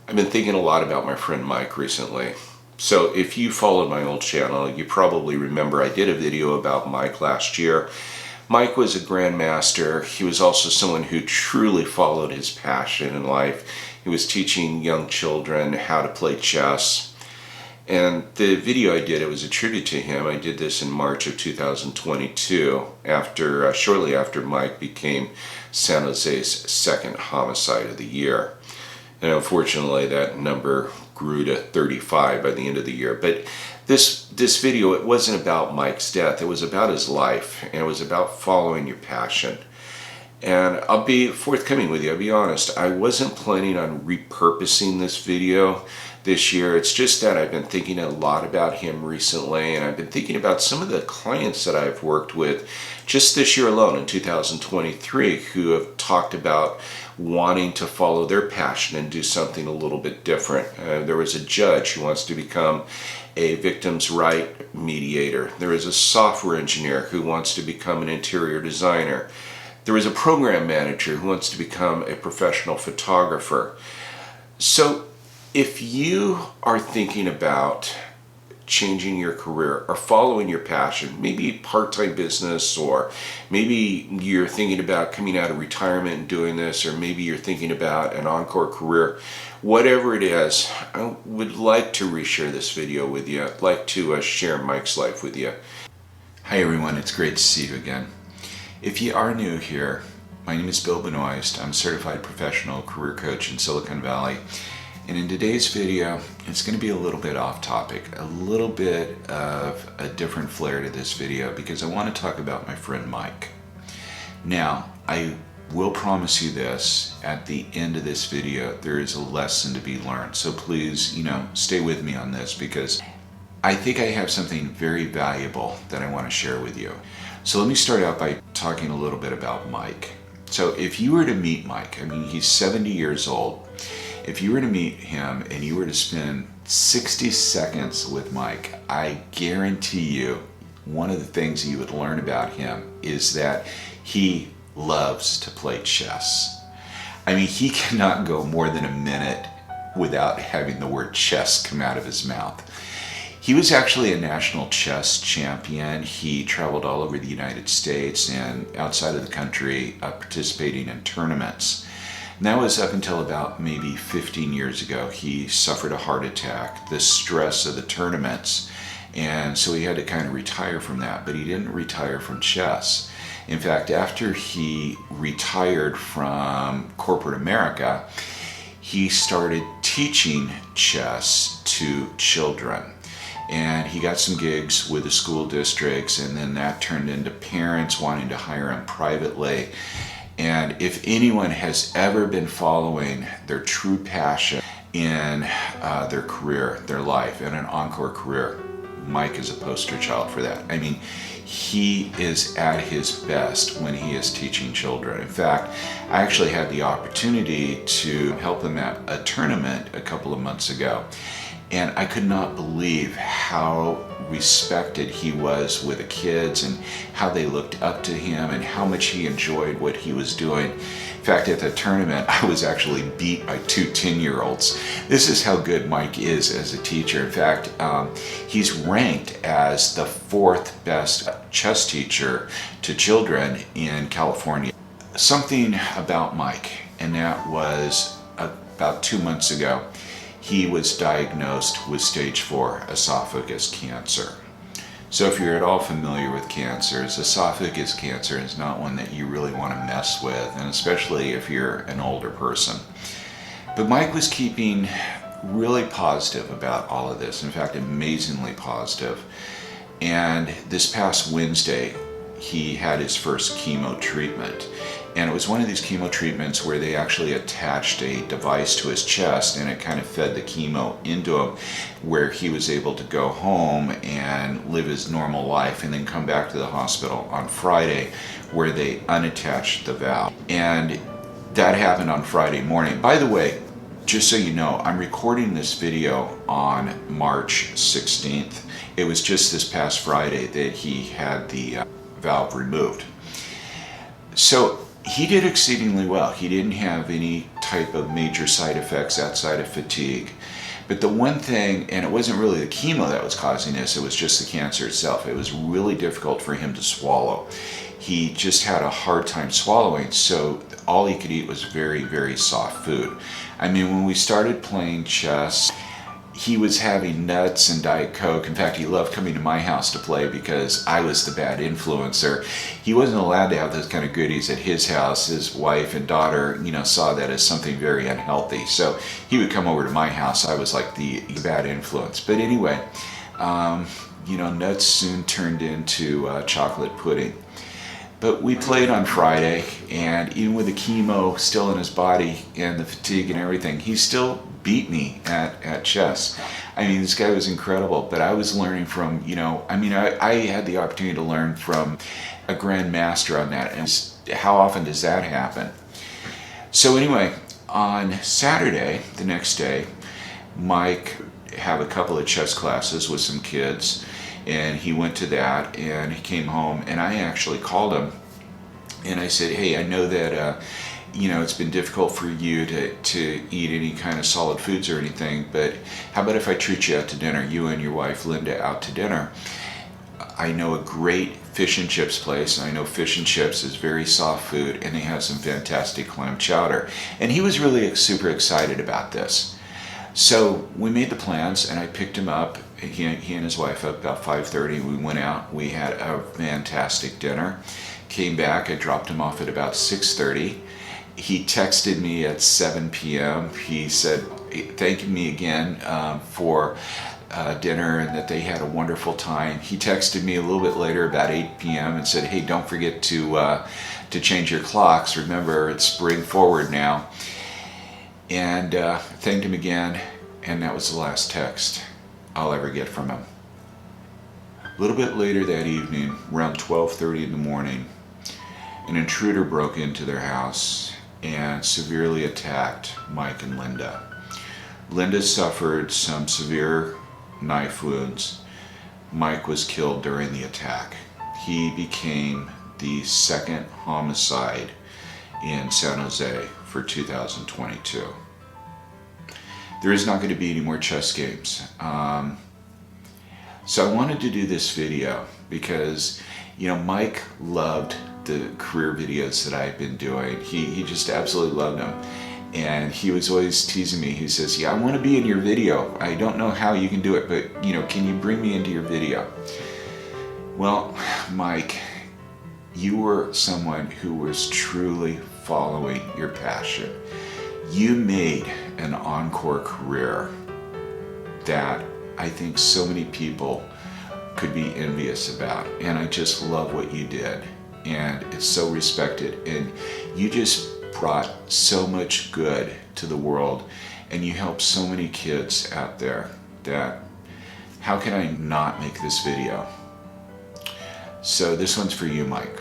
I've been thinking a lot about my friend Mike recently. So if you followed my old channel, you probably remember I did a video about Mike last year. Mike was a grandmaster. He was also someone who truly followed his passion in life. He was teaching young children how to play chess. And the video I did, it was a tribute to him. I did this in March of 2022, shortly after Mike became San Jose's second homicide of the year. And unfortunately, that number grew to 35 by the end of the year. But this video, it wasn't about Mike's death. It was about his life, and it was about following your passion. And I'll be forthcoming with you. I'll be honest, I wasn't planning on repurposing this video this year. It's just that I've been thinking a lot about him recently, and I've been thinking about some of the clients that I've worked with just this year alone in 2023 who have talked about wanting to follow their passion and do something a little bit different. There was a judge who wants to become a victim's right mediator. There is a software engineer who wants to become an interior designer. There is a program manager who wants to become a professional photographer. So if you are thinking about changing your career or following your passion, maybe part-time business, or maybe you're thinking about coming out of retirement and doing this, or maybe you're thinking about an encore career, whatever it is, I would like to reshare this video with you. I'd like to share Mike's life with you. Hi everyone, it's great to see you again. If you are new here, my name is Bill Benoist. I'm a certified professional career coach in Silicon Valley. And in today's video, it's going to be a little bit off topic, a little bit of a different flair to this video, because I want to talk about my friend Mike. Now, I will promise you this, at the end of this video, there is a lesson to be learned. So please, stay with me on this, because I think I have something very valuable that I want to share with you. So let me start out by talking a little bit about Mike. So if you were to meet Mike, he's 70 years old. If you were to meet him and you were to spend 60 seconds with Mike, I guarantee you one of the things you would learn about him is that he loves to play chess. He cannot go more than a minute without having the word chess come out of his mouth. He was actually a national chess champion. He traveled all over the United States and outside of the country, participating in tournaments. And that was up until about maybe 15 years ago. He suffered a heart attack, the stress of the tournaments, and so he had to kind of retire from that, but he didn't retire from chess. In fact, after he retired from corporate America, he started teaching chess to children. And he got some gigs with the school districts, and then that turned into parents wanting to hire him privately. And if anyone has ever been following their true passion in their career, their life, in an encore career, Mike is a poster child for that. He is at his best when he is teaching children. In fact, I actually had the opportunity to help him at a tournament a couple of months ago. And I could not believe how respected he was with the kids and how they looked up to him and how much he enjoyed what he was doing. In fact, at the tournament, I was actually beat by two 10-year-olds. This is how good Mike is as a teacher. In fact, he's ranked as the 4th best chess teacher to children in California. Something about Mike, and that was about 2 months ago. He was diagnosed with stage 4 esophagus cancer. So if you're at all familiar with cancers, esophagus cancer is not one that you really want to mess with, and especially if you're an older person. But Mike was keeping really positive about all of this, in fact, amazingly positive. And this past Wednesday, he had his first chemo treatment. And it was one of these chemo treatments where they actually attached a device to his chest and it kind of fed the chemo into him, where he was able to go home and live his normal life and then come back to the hospital on Friday, where they unattached the valve. And that happened on Friday morning. By the way, just so you know, I'm recording this video on March 16th. It was just this past Friday that he had the valve removed. So He did exceedingly well. He didn't have any type of major side effects outside of fatigue. But the one thing, and it wasn't really the chemo that was causing this, it was just the cancer itself. It was really difficult for him to swallow. He just had a hard time swallowing, so all he could eat was very, very soft food. I mean, when we started playing chess, he was having nuts and Diet Coke. In fact, he loved coming to my house to play because I was the bad influencer. He wasn't allowed to have those kind of goodies at his house. His wife and daughter, saw that as something very unhealthy. So he would come over to my house. I was like the bad influence. But anyway, nuts soon turned into chocolate pudding. But we played on Friday, and even with the chemo still in his body and the fatigue and everything, he still beat me at chess. I mean, this guy was incredible, but I was learning from, I had the opportunity to learn from a grandmaster on that, and how often does that happen? So anyway, on Saturday, the next day, Mike had a couple of chess classes with some kids, and he went to that, and he came home, and I actually called him, and I said, hey, I know that, it's been difficult for you to eat any kind of solid foods or anything, but how about if I treat you out to dinner, you and your wife, Linda, out to dinner? I know a great fish and chips place, and I know fish and chips is very soft food, and they have some fantastic clam chowder. And he was really super excited about this. So we made the plans, and I picked him up, he and his wife, up about 5:30. We went out, we had a fantastic dinner, came back, I dropped him off at about 6:30. He texted me at 7 p.m. He said, thanking me again for dinner, and that they had a wonderful time. He texted me a little bit later, about 8 p.m. and said, hey, don't forget to change your clocks. Remember, it's spring forward now. And thanked him again, and that was the last text I'll ever get from him. A little bit later that evening, around 12:30 in the morning, an intruder broke into their house and severely attacked Mike and Linda. Linda suffered some severe knife wounds. Mike was killed during the attack. He became the second homicide in San Jose for 2022. There is not going to be any more chess games. So I wanted to do this video because, Mike loved the career videos that I've been doing. He just absolutely loved them. And he was always teasing me. He says, yeah, I want to be in your video. I don't know how you can do it, but, can you bring me into your video? Well, Mike, you were someone who was truly following your passion. You made an encore career that I think so many people could be envious about. And I just love what you did. And it's so respected. And you just brought so much good to the world. And you helped so many kids out there that, how can I not make this video? So this one's for you, Mike.